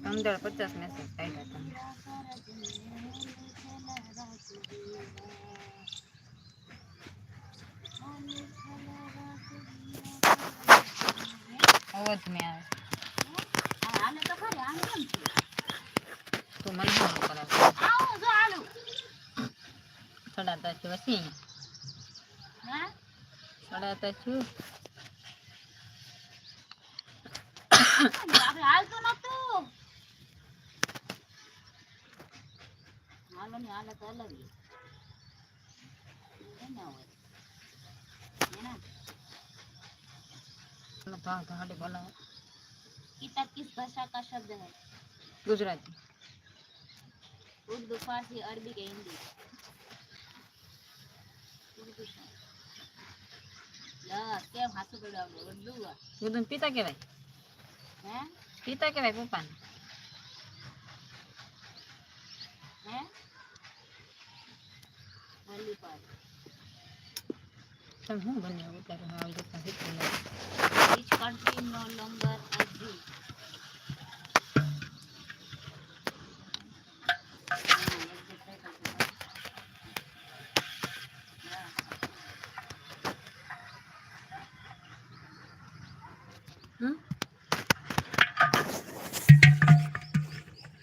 અંદર 50 મેસેજ આવ્યા હતા. અવાજ નહીં આવે. આને તો ખરે આને કેમ છે તું મને શું કરે? આવો જો આલુ સડાતા છું વસી હા સડાતા છું. આપણે હાલતો નતું હાલો ને હાલે તો અલગ એને હોય એના હાડી બોલાવો. किताब किस भाषा का शब्द है? ગુજરાતી. उर्दू, फारसी, अरबी के हिंदी? उर्दू ला क्या हाथों पे डाल उर्दू ઉર્દુ પિતા કહેવાય. हैं પિતા કહેવાય પપ્પાને. हैं वाली पर તમે શું બન્યું અત્યારે આવી રીતના શીખી લો. which country no longer exists?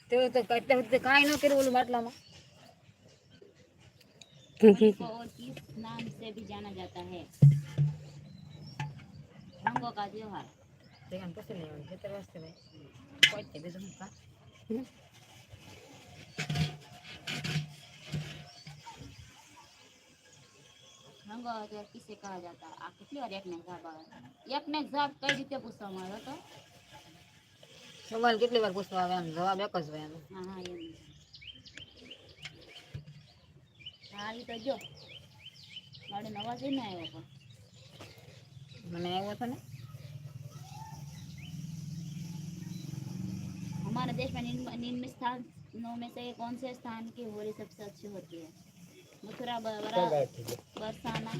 તે તો કાંઈ કાંઈ ન કર્યું ઓલું માટલામાં. होली को और किस नाम से भी जाना जाता है? रंगों का त्योहार. તેમાં પછી લઈ આવવાનું 17 વાગે ભાઈ કોઈ તે બીજું શું કા रंगों का त्योहार किसे कहा जाता है? આ કેટલી વાર એકને જવાબ આવે એકને જવાબ કઈ રીતે પૂછવામાં આવ્યો તો સવાલ કેટલી વાર પૂછવા આવે એમ જવાબ એક જ હોય એનો. હા હા એમ હાલી તો જો મારો નવા જ ને આવ્યો પણ મને આવ્યો હતો ને. हमारे देश में निम्न स्थानों में से कौन से स्थान की होली सबसे अच्छी होती है? मथुरा, बरसाना.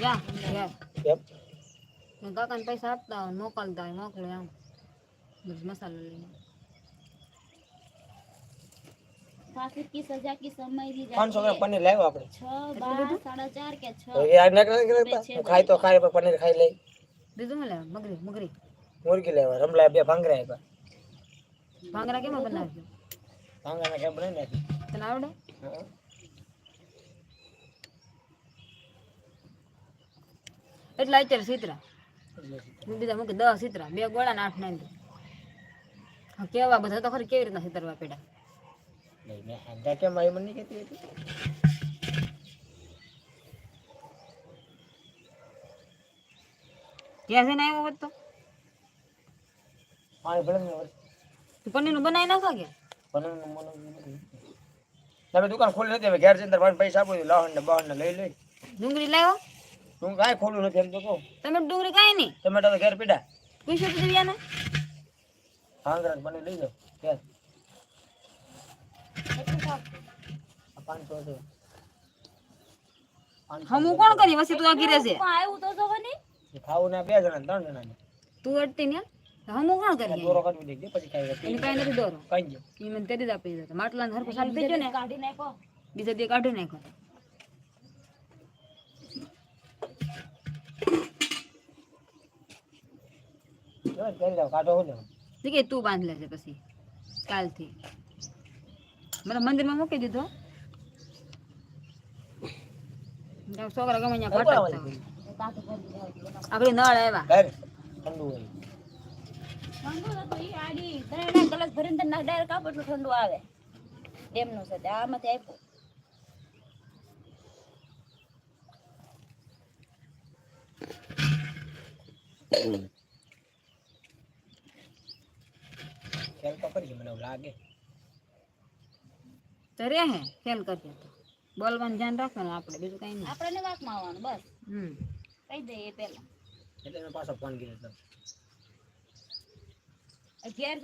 જા યાર હું કાકાને પૈસા આપતા હોય મોકલતા હોય મોકલે આમ બધું મસાલો લઈને. फांसी की सजा की समय दी 500 जाती ग्राम पनीर लाव्યો આપણે 6 12 4.5 के 6 તો યાર નક નક ખાઈ તો ખાય પણ પનીર ખાઈ લે. બીજું શું લેવા? મગરી મગરી મુરગી લેવા રમલા બે ભાંગરા આપ્યા. ભાંગરા કેમાં બનાવજો? ભાંગરાને કેમ બનાવી નાખી? તને આવડે? હા એટલા અત્યારે સીતરા બીજા મૂકી 10 સીતરા 2 ગોળા ને 8 નાંદી. હા કેવા બધા તો ખરી કેવી રીતના સીતરવા પેડા નહીં મેં હાંડા કેમ આવી મને કહેતી હતી ક્યાં જઈને આવ્યો હોત તો પાણી ભલે ને તું પનીરનું બનાવી નાખો કે પનીરનું મને તમે દુકાન ખોલી નથી હવે ઘેર જઈને તારે પૈસા આપો લાવણ ને બાવણ ને લઈ લઈ ડુંગળી લાવ્યો તું કાંઈ ખોલું નથી એમ તો કહું તમે ડુંગળી કાંઈ નહીં ટમેટા તો ઘેર પીડા પૂછ્યું તો દિવ્યાને ભાંગરા પનીર લઈ જાઓ ઘેર 500 છે હમું કોણ કરી વસી તું આગી રહેશે આવ્યું તો જવાની ખાવું ના 2 જણા 3 જણા તું અડતી ને હમું કોણ કરી દોરો કાઢવી દેજે પછી ખાઈ એને કાંઈ નથી દોરો કઈ ગયો એ મને તેરી જ આપી દીધો માટલાને હરખું સારું થઈ ગયું ને કાઢી નાખો બીજા દી કાઢી નાખો કરી દો કાઢો હો જાવ કે તું બાંધ લેજે પછી કાલથી મને મંદિરમાં મૂકી દીધો છોકરા ગમે ત્યાં ફટાકતા હોય. આપણે નળ આવ્યા ઘર ઠંડુ હોય ઠંડુ તો ઈ આડી ત્રણ ગ્લાસ ભરીને તને ડાયરેક્ટ આપો તો ઠંડુ આવે ડેમનું છે તે આમાંથી આપ્યું ખેલ તો કરી મને એવું લાગે તો રે હે ખેલ કરજે તો બોલવાનું ધ્યાન રાખવાનું આપણે બીજું કઈ નહીં આપણે વાતમાં આવવાનું બસ હમ કહી દે એ પેલા એટલે મેં પાછો ફોન કર્યો હતો ઘેર